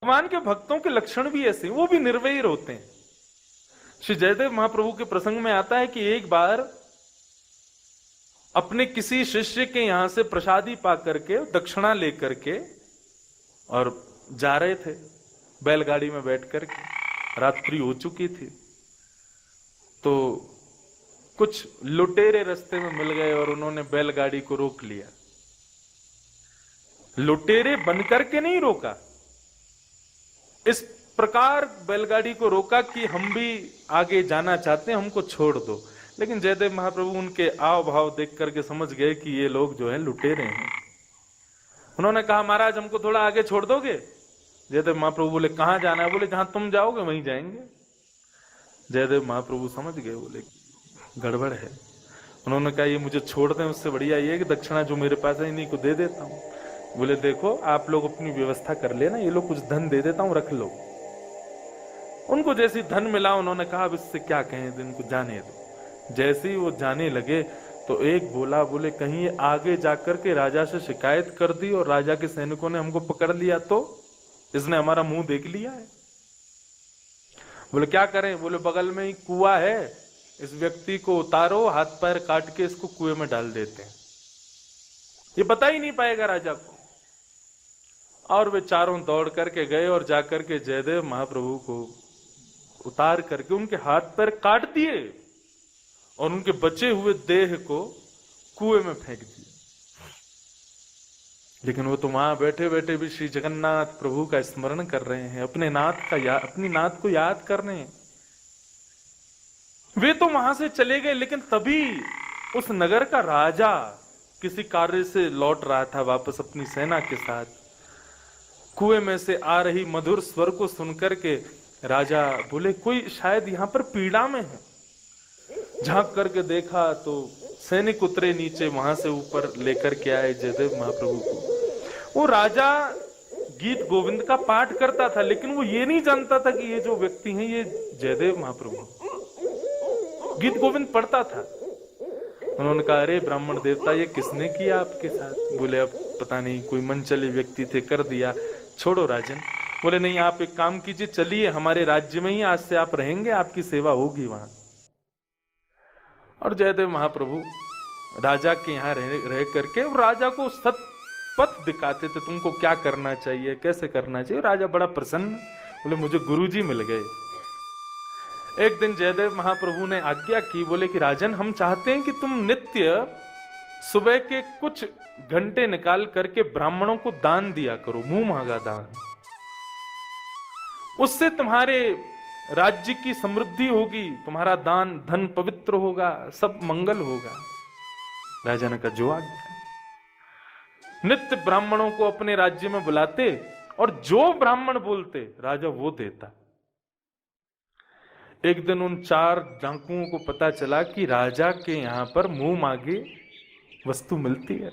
भगवान के भक्तों के लक्षण भी ऐसे, वो भी निर्वैर होते हैं। श्री जयदेव महाप्रभु के प्रसंग में आता है कि एक बार अपने किसी शिष्य के यहां से प्रसादी पा करके, दक्षिणा लेकर के, और जा रहे थे बैलगाड़ी में बैठ करके, रात्रि हो चुकी थी, तो कुछ लुटेरे रास्ते में मिल गए और उन्होंने बैलगाड़ी को रोक लिया। लुटेरे बनकर के नहीं रोका, इस प्रकार बैलगाड़ी को रोका कि हम भी आगे जाना चाहते हैं, हमको छोड़ दो। लेकिन जयदेव महाप्रभु उनके आव भाव देख करके समझ गए कि ये लोग जो है लुटेरे हैं। उन्होंने कहा, महाराज हमको थोड़ा आगे छोड़ दोगे? जयदेव महाप्रभु बोले, कहां जाना है? बोले, जहां तुम जाओगे वहीं जाएंगे। जयदेव महाप्रभु समझ गए, बोले गड़बड़ है। उन्होंने कहा, ये मुझे छोड़ दें उससे बढ़िया ये कि दक्षिणा जो मेरे पास है इन्हीं को दे देता हूं। बोले, देखो आप लोग अपनी व्यवस्था कर लेना, ये लोग कुछ धन दे देता हूं, रख लो। उनको जैसी धन मिला, उन्होंने कहा अब इससे क्या कहें, इनको जाने दो। जैसे ही वो जाने लगे तो एक बोला, बोले कहीं ये आगे जाकर के राजा से शिकायत कर दी और राजा के सैनिकों ने हमको पकड़ लिया तो? इसने हमारा मुंह देख लिया है। बोले क्या करें? बोले बगल में ही कुआं है, इस व्यक्ति को उतारो, हाथ पैर काट के इसको कुएं में डाल देते हैं, ये पता ही नहीं पाएगा राजा को। और वे चारों दौड़ करके गए और जाकर के जयदेव महाप्रभु को उतार करके उनके हाथ पैर काट दिए और उनके बचे हुए देह को कुएं में फेंक दिए। लेकिन वो तो वहां बैठे बैठे भी श्री जगन्नाथ प्रभु का स्मरण कर रहे हैं, अपने नाथ का अपनी नाथ को याद कर रहे हैं। वे तो वहां से चले गए, लेकिन तभी उस नगर का राजा किसी कार्य से लौट रहा था वापस अपनी सेना के साथ। कुएं में से आ रही मधुर स्वर को सुनकर के राजा बोले, कोई शायद यहां पर पीड़ा में है। झांक करके देखा तो सैनिक उतरे नीचे, वहां से ऊपर लेकर के आए जयदेव महाप्रभु को। वो राजा गीत गोविंद का पाठ करता था, लेकिन वो ये नहीं जानता था कि ये जो व्यक्ति हैं ये जयदेव महाप्रभु। गीत गोविंद पढ़ता था। उन्होंने कहा, अरे ब्राह्मण देवता, ये किसने किया आपके साथ? बोले अब पता नहीं, कोई मनचले व्यक्ति थे, कर दिया, छोड़ो राजन। बोले नहीं, आप एक काम कीजिए, चलिए हमारे राज्य में ही आज से आप रहेंगे, आपकी सेवा होगी वहां। और जयदेव महाप्रभु राजा के यहाँ रह करके राजा को सत पथ दिखाते थे, तुमको क्या करना चाहिए, कैसे करना चाहिए। राजा बड़ा प्रसन्न, बोले मुझे गुरुजी मिल गए। एक दिन जयदेव महाप्रभु ने आज्ञा की, बोले कि राजन हम चाहते हैं कि तुम नित्य सुबह के कुछ घंटे निकाल करके ब्राह्मणों को दान दिया करो, मुंह मांगा दान। उससे तुम्हारे राज्य की समृद्धि होगी, तुम्हारा दान धन पवित्र होगा, सब मंगल होगा। राजा ने कहा, जो आज्ञा। नित्य ब्राह्मणों को अपने राज्य में बुलाते और जो ब्राह्मण बोलते राजा वो देता। एक दिन उन चार डाकुओं को पता चला कि राजा के यहां पर मुंह मांगे वस्तु मिलती है।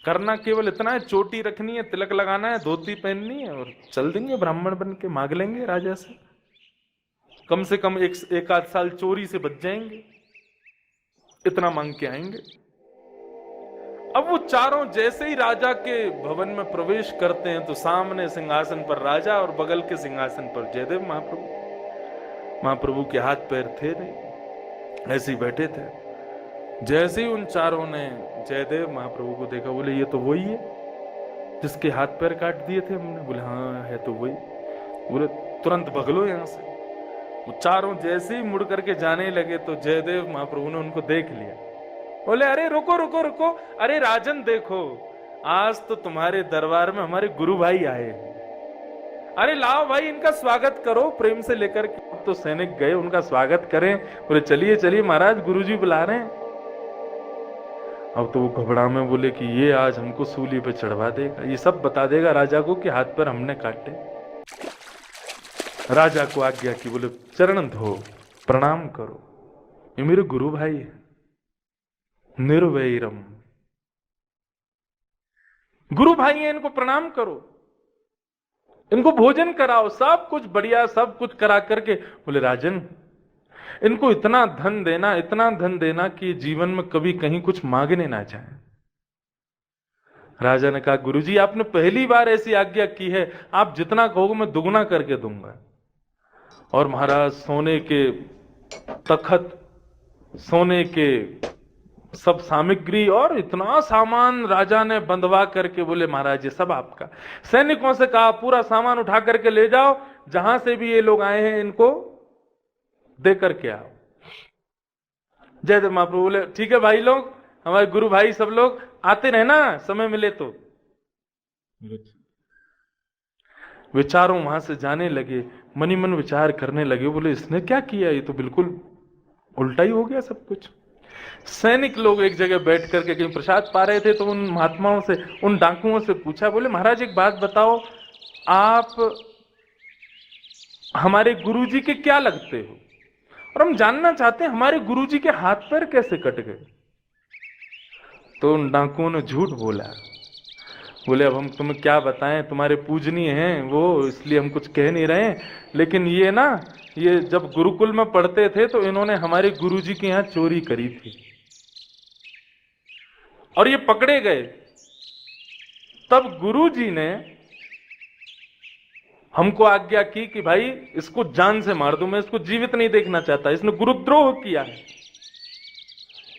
करना केवल इतना है, चोटी रखनी है, तिलक लगाना है, धोती पहननी है और चल देंगे, ब्राह्मण बन के मांग लेंगे राजा से। कम से कम एक आध साल चोरी से बच जाएंगे, इतना मांग के आएंगे। अब वो चारों जैसे ही राजा के भवन में प्रवेश करते हैं तो सामने सिंहासन पर राजा और बगल के सिंहासन पर जयदेव महाप्रभु। महाप्रभु के हाथ पैर थे नहीं, ऐसे ही बैठे थे। जैसे ही उन चारों ने जयदेव महाप्रभु को देखा, बोले ये तो वही है जिसके हाथ पैर काट दिए थे हमने। बोले हाँ है तो वही। बोले तुरंत भगलो यहां से। वो चारों जैसे ही मुड़ करके जाने लगे तो जयदेव महाप्रभु ने उनको देख लिया। बोले अरे रुको रुको रुको, अरे राजन देखो, आज तो तुम्हारे दरबार में हमारे गुरु भाई आए, अरे लाओ भाई इनका स्वागत करो प्रेम से लेकर के। तो सैनिक गए उनका स्वागत करें। बोले चलिए चलिए महाराज, गुरुजी बुला रहे हैं। अब तो वो घबरा में बोले कि ये आज हमको सूली पे चढ़वा देगा, ये सब बता देगा राजा को कि हाथ पर हमने काटे। राजा को आज्ञा की, बोले चरण धो, प्रणाम करो, ये मेरे गुरु भाई है, निर्वैरम गुरु भाई है, इनको प्रणाम करो, इनको भोजन कराओ, सब कुछ बढ़िया सब कुछ करा करके। बोले राजन इनको इतना धन देना, इतना धन देना कि जीवन में कभी कहीं कुछ मांगने ना जाए। राजा ने कहा, गुरुजी आपने पहली बार ऐसी आज्ञा की है, आप जितना कहोगे मैं दुगना करके दूंगा। और महाराज सोने के तखत, सोने के सब सामग्री और इतना सामान राजा ने बंधवा करके बोले, महाराज ये सब आपका। सैनिकों से कहा पूरा सामान उठा करके ले जाओ, जहां से भी ये लोग आए हैं इनको दे करके आओ। जयदेव महाप्रभु बोले, ठीक है भाई लोग, हमारे गुरु भाई सब लोग आते रहना समय मिले तो। विचारों वहां से जाने लगे, मनी मन विचार करने लगे, बोले इसने क्या किया, ये तो बिल्कुल उल्टा ही हो गया सब कुछ। सैनिक लोग एक जगह बैठ करके कहीं प्रसाद पा रहे थे, तो उन महात्माओं से, उन डाकुओं से पूछा, बोले महाराज एक बात बताओ, आप हमारे गुरुजी के क्या लगते हो, और हम जानना चाहते हैं हमारे गुरुजी के हाथ पैर कैसे कट गए। तो उन डाकुओं ने झूठ बोला, बोले अब हम तुम्हें क्या बताएं, तुम्हारे पूजनीय हैं वो, इसलिए हम कुछ कह नहीं रहे, लेकिन ये ना, ये जब गुरुकुल में पढ़ते थे तो इन्होंने हमारे गुरुजी के यहां चोरी करी थी और ये पकड़े गए। तब गुरुजी ने हमको आज्ञा की कि भाई इसको जान से मार दो, मैं इसको जीवित नहीं देखना चाहता, इसने गुरुद्रोह किया है।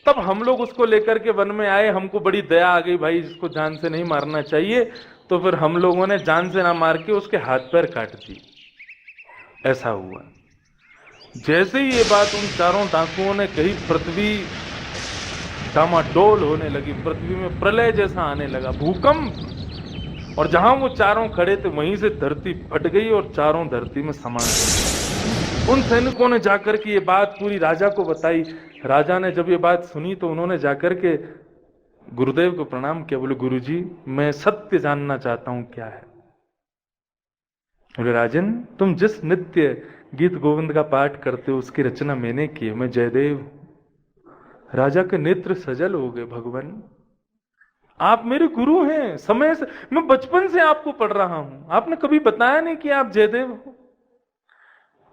तब हम लोग उसको लेकर के वन में आए, हमको बड़ी दया आ गई, भाई इसको जान से नहीं मारना चाहिए, तो फिर हम लोगों ने जान से ना मार के उसके हाथ पैर काट दिए। ऐसा हुआ। जैसे ही ये बात उन चारों डाकुओं ने कही, पृथ्वी डामाडोल होने लगी, पृथ्वी में प्रलय जैसा आने लगा, भूकंप, और जहां वो चारों खड़े थे वहीं से धरती फट गई और चारों धरती में समा गई। उन सैनिकों ने जाकर के ये बात पूरी राजा को बताई। राजा ने जब ये बात सुनी तो उन्होंने जाकर के गुरुदेव को प्रणाम किया, बोले गुरुजी मैं सत्य जानना चाहता हूं क्या है। बोले राजन, तुम जिस नित्य गीत गोविंद का पाठ करते हो उसकी रचना मैंने की है, मैं जयदेव। राजा के नेत्र सजल हो गए, भगवान आप मेरे गुरु हैं, समय से मैं बचपन से आपको पढ़ रहा हूं, आपने कभी बताया नहीं कि आप जयदेव हो,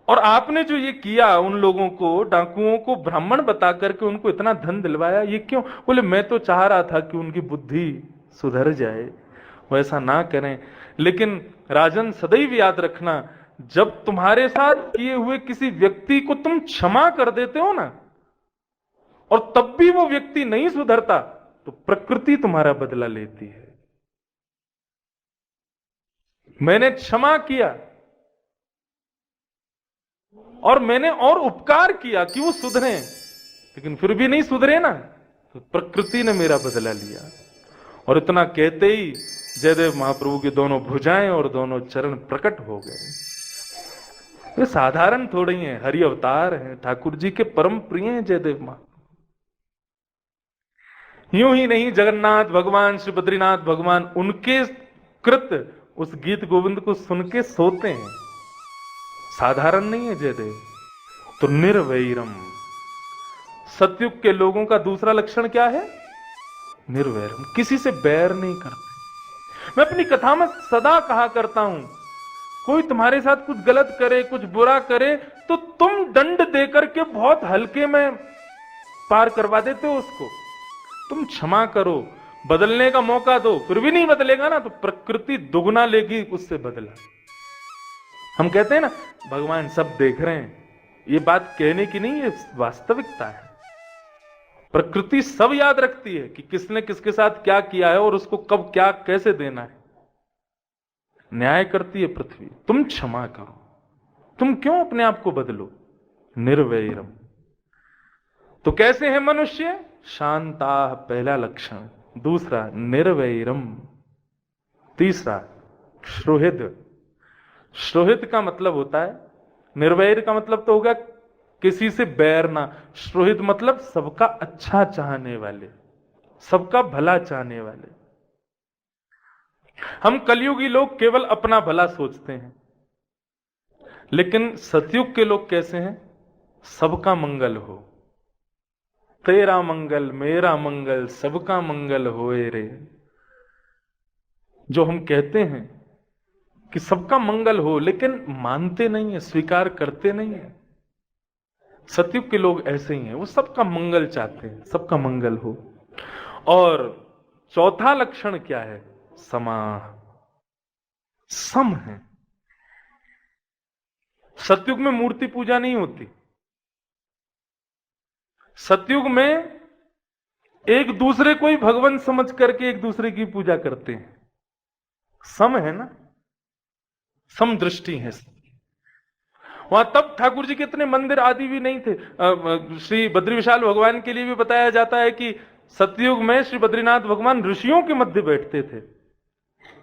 और आपने जो ये किया उन लोगों को, डाकुओं को ब्राह्मण बता करके उनको इतना धन दिलवाया, ये क्यों? बोले मैं तो चाह रहा था कि उनकी बुद्धि सुधर जाए, वैसा ना करें। लेकिन राजन सदैव याद रखना, जब तुम्हारे साथ किए हुए किसी व्यक्ति को तुम क्षमा कर देते हो ना, और तब भी वो व्यक्ति नहीं सुधरता, तो प्रकृति तुम्हारा बदला लेती है। मैंने क्षमा किया और मैंने और उपकार किया कि वो सुधरे, लेकिन फिर भी नहीं सुधरे ना, तो प्रकृति ने मेरा बदला लिया। और इतना कहते ही जयदेव महाप्रभु की दोनों भुजाएं और दोनों चरण प्रकट हो गए। वे साधारण थोड़ी हैं, हरि अवतार हैं, ठाकुर जी के परम प्रिय हैं जयदेव महाप्रभु। यूं ही नहीं, जगन्नाथ भगवान, श्री बद्रीनाथ भगवान, उनके कृत उस गीत गोविंद को सुन के सोते हैं। साधारण नहीं है जयदेव। तो निर्वैरम, सतयुग के लोगों का दूसरा लक्षण क्या है? निर्वैरम, किसी से बैर नहीं करते। मैं अपनी कथा में सदा कहा करता हूं, कोई तुम्हारे साथ कुछ गलत करे, कुछ बुरा करे, तो तुम दंड देकर के बहुत हल्के में पार करवा देते हो उसको। तुम क्षमा करो, बदलने का मौका दो, फिर भी नहीं बदलेगा ना, तो प्रकृति दुगना लेगी उससे बदला। हम कहते हैं ना भगवान सब देख रहे हैं, ये बात कहने की नहीं, ये वास्तविकता है। प्रकृति सब याद रखती है कि किसने किसके साथ क्या किया है और उसको कब क्या कैसे देना है। न्याय करती है पृथ्वी। तुम क्षमा करो, तुम क्यों अपने आप को बदलो? निर्वैरम। तो कैसे है मनुष्य? शांता, पहला लक्षण। दूसरा निर्वैरम। तीसरा श्रोहित। श्रोहित का मतलब होता है, निर्वैर का मतलब तो होगा किसी से बैर ना। श्रोहित मतलब सबका अच्छा चाहने वाले, सबका भला चाहने वाले। हम कलयुगी लोग केवल अपना भला सोचते हैं, लेकिन सतयुग के लोग कैसे हैं? सबका मंगल हो। तेरा मंगल मेरा मंगल सबका मंगल होए रे। जो हम कहते हैं कि सबका मंगल हो, लेकिन मानते नहीं है, स्वीकार करते नहीं है। सतयुग के लोग ऐसे ही हैं, वो सबका मंगल चाहते हैं, सबका मंगल हो। और चौथा लक्षण क्या है? समा, सम है। सतयुग में मूर्ति पूजा नहीं होती। सतयुग में एक दूसरे को ही भगवान समझ करके एक दूसरे की पूजा करते हैं। सम है ना, सम दृष्टि है। वहां तब ठाकुर जी के इतने मंदिर आदि भी नहीं थे। श्री बद्री विशाल भगवान के लिए भी बताया जाता है कि सतयुग में श्री बद्रीनाथ भगवान ऋषियों के मध्य बैठते थे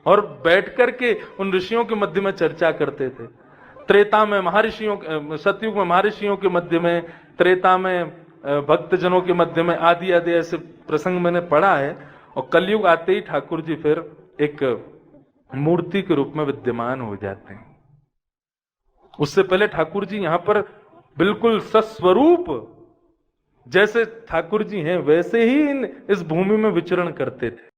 और बैठ करके उन ऋषियों के मध्य में चर्चा करते थे। त्रेता में महर्षियों, सतयुग में महर्षियों के मध्य में, त्रेता में भक्तजनों के मध्य में, आदि आदि ऐसे प्रसंग मैंने पढ़ा है। और कलयुग आते ही ठाकुर जी फिर एक मूर्ति के रूप में विद्यमान हो जाते हैं। उससे पहले ठाकुर जी यहां पर बिल्कुल सस्वरूप, जैसे ठाकुर जी हैं वैसे ही इस भूमि में विचरण करते थे।